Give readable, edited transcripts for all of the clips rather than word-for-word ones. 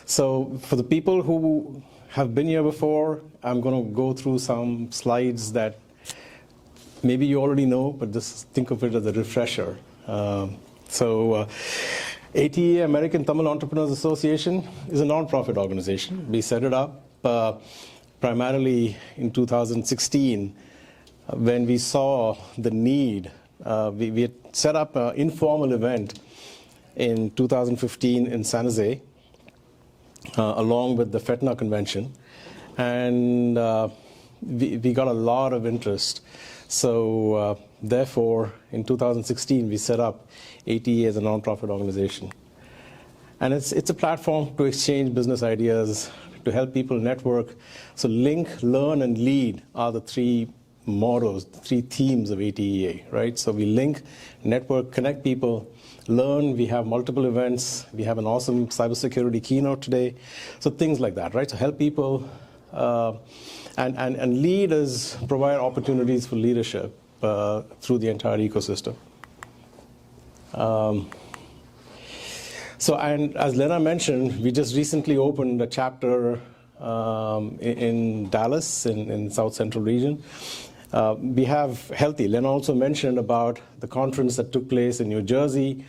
So for the people who have been here before, I'm going to go through some slides that maybe you already know, but just think of it as a refresher. ATEA, American Tamil Entrepreneurs Association, is a non-profit organization. We set it up primarily in 2016 when we saw the need. We had set up an informal event in 2015 in San Jose, along with the FETNA convention, and we got a lot of interest. So therefore, in 2016, we set up ATEA as a nonprofit organization. And it's a platform to exchange business ideas, to help people network. So link, learn, and lead are the three mottos, the three themes of ATEA, right? So we link, network, connect people, learn. We have multiple events. We have an awesome cybersecurity keynote today. So things like that, right? So help people. And lead is provide opportunities for leadership through the entire ecosystem. And as Lena mentioned, we just recently opened a chapter in Dallas, in South Central region. We have Healthy. Lena also mentioned about the conference that took place in New Jersey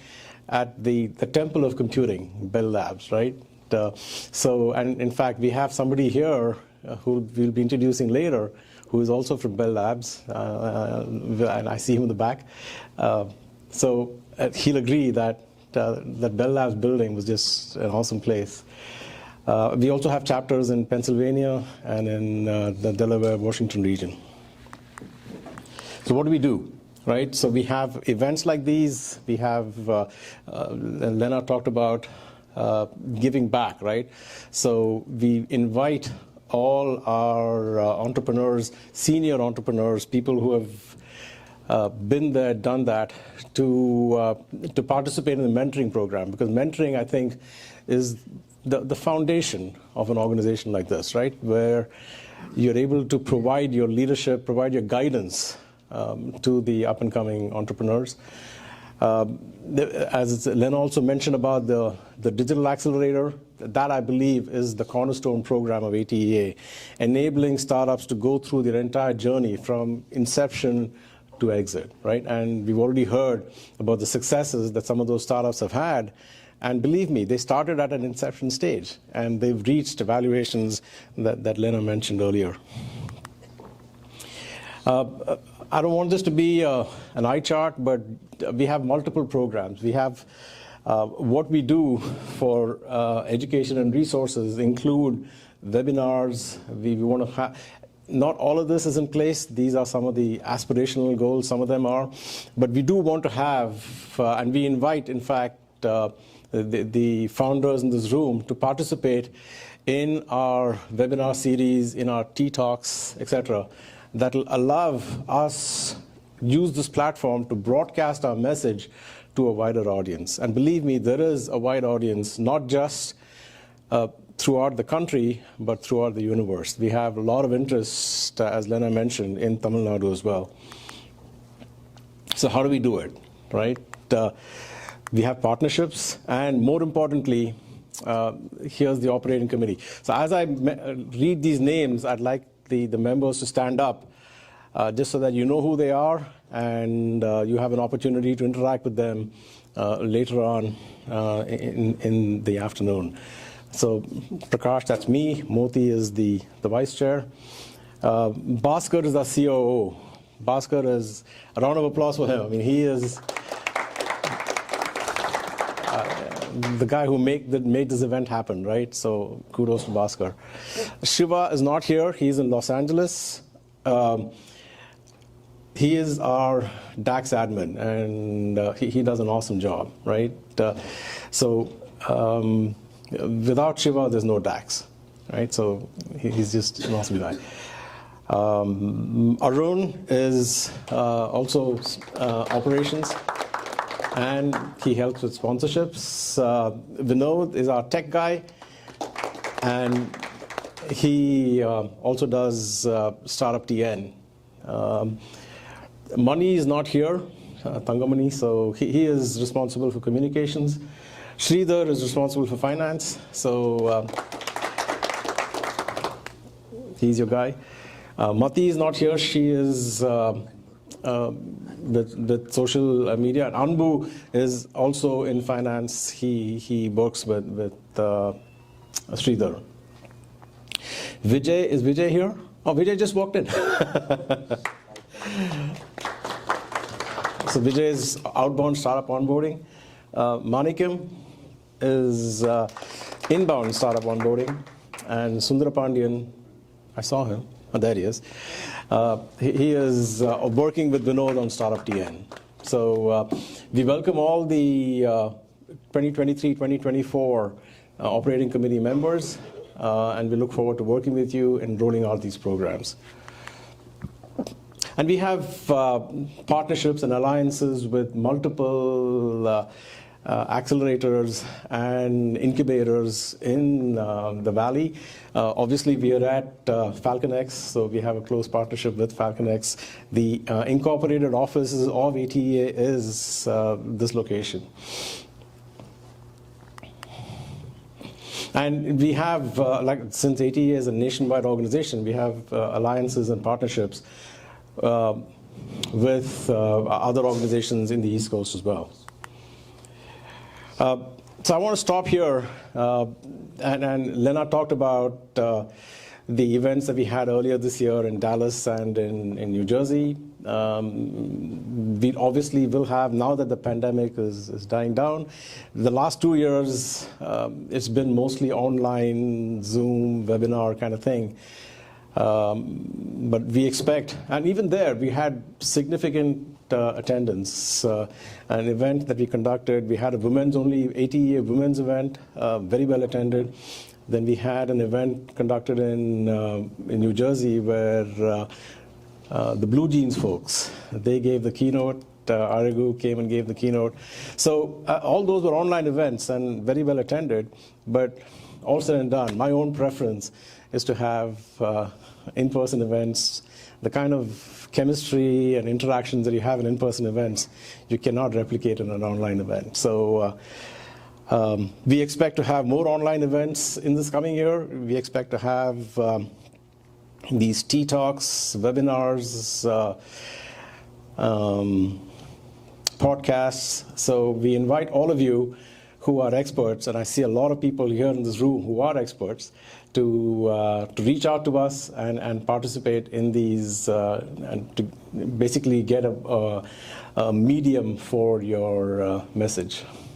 at the Temple of Computing, Bell Labs, right? And in fact, we have somebody here who we'll be introducing later, who is also from Bell Labs, and I see him in the back. So he'll agree that that Bell Labs building was just an awesome place. We also have chapters in Pennsylvania and in the Delaware, Washington region. So what do we do, right? So we have events like these. We have, Lena talked about giving back, right? So we invite all our entrepreneurs, senior entrepreneurs, people who have been there, done that, to participate in the mentoring program, because mentoring, I think, is the foundation of an organization like this, right? Where you're able to provide your leadership, provide your guidance to the up-and-coming entrepreneurs. As Lena also mentioned about the digital accelerator, that I believe is the cornerstone program of ATEA, enabling startups to go through their entire journey from inception to exit, right? And we've already heard about the successes that some of those startups have had. And believe me, they started at an inception stage, and they've reached valuations that Lena mentioned earlier. I don't want this to be an eye chart, but we have multiple programs. We have what we do for education and resources include webinars. We want to have, not all of this is in place. These are some of the aspirational goals, some of them are. But we do want to have, and we invite, in fact, the founders in this room to participate in our webinar series, in our T-Talks, etc., that will allow us use this platform to broadcast our message to a wider audience. And believe me, there is a wide audience, not just throughout the country, but throughout the universe. We have a lot of interest, as Lena mentioned, in Tamil Nadu as well. So how do we do it, right? We have partnerships, and more importantly, here's the operating committee. So as I read these names, I'd like the members to stand up, just so that you know who they are, and you have an opportunity to interact with them later on in the afternoon. So Prakash, that's me. Moti is the vice chair. Bhaskar is our COO. Bhaskar is, a round of applause for him. I mean, he is the guy who made this event happen, right? So kudos to Bhaskar. Shiva is not here. He's in Los Angeles. He is our DAX admin, and he does an awesome job, right? Without Shiva, there's no DAX, right? So he's just an awesome guy. Arun is also operations, and he helps with sponsorships. Vinod is our tech guy, and he also does Startup TN. Mani is not here, Tangamani, so he is responsible for communications. Sridhar is responsible for finance, so he's your guy. Mati is not here. She is with social media. And Anbu is also in finance. He works with Sridhar. Vijay, is Vijay here? Oh, Vijay just walked in. So Vijay is outbound startup onboarding. Manikim is inbound startup onboarding. And Sundara Pandian, I saw him. Oh, there he is. He is working with Vinod on Startup TN. So we welcome all the 2023-2024 operating committee members, and we look forward to working with you and rolling out these programs. And we have partnerships and alliances with multiple accelerators and incubators in the Valley. Obviously, we are at FalconX, so we have a close partnership with FalconX. The incorporated offices of ATEA is this location. And we have, since ATEA is a nationwide organization, we have alliances and partnerships with other organizations in the East Coast as well. So I want to stop here, and Lena talked about the events that we had earlier this year in Dallas and in New Jersey. We obviously will have, now that the pandemic is dying down, the last 2 years it's been mostly online, Zoom, webinar kind of thing. But we expect, and even there we had significant attendance. An event that we conducted, we had a women's-only ATEA women's event, very well attended. Then we had an event conducted in New Jersey where the Blue Jeans folks, they gave the keynote. Arigu came and gave the keynote. So all those were online events and very well attended, but all said and done, my own preference is to have in-person events. The kind of chemistry and interactions that you have in in-person events, you cannot replicate in an online event. So we expect to have more online events in this coming year. We expect to have these tea talks, webinars, podcasts. So we invite all of you who are experts, and I see a lot of people here in this room who are experts, to reach out to us and participate in these, and to basically get a medium for your message.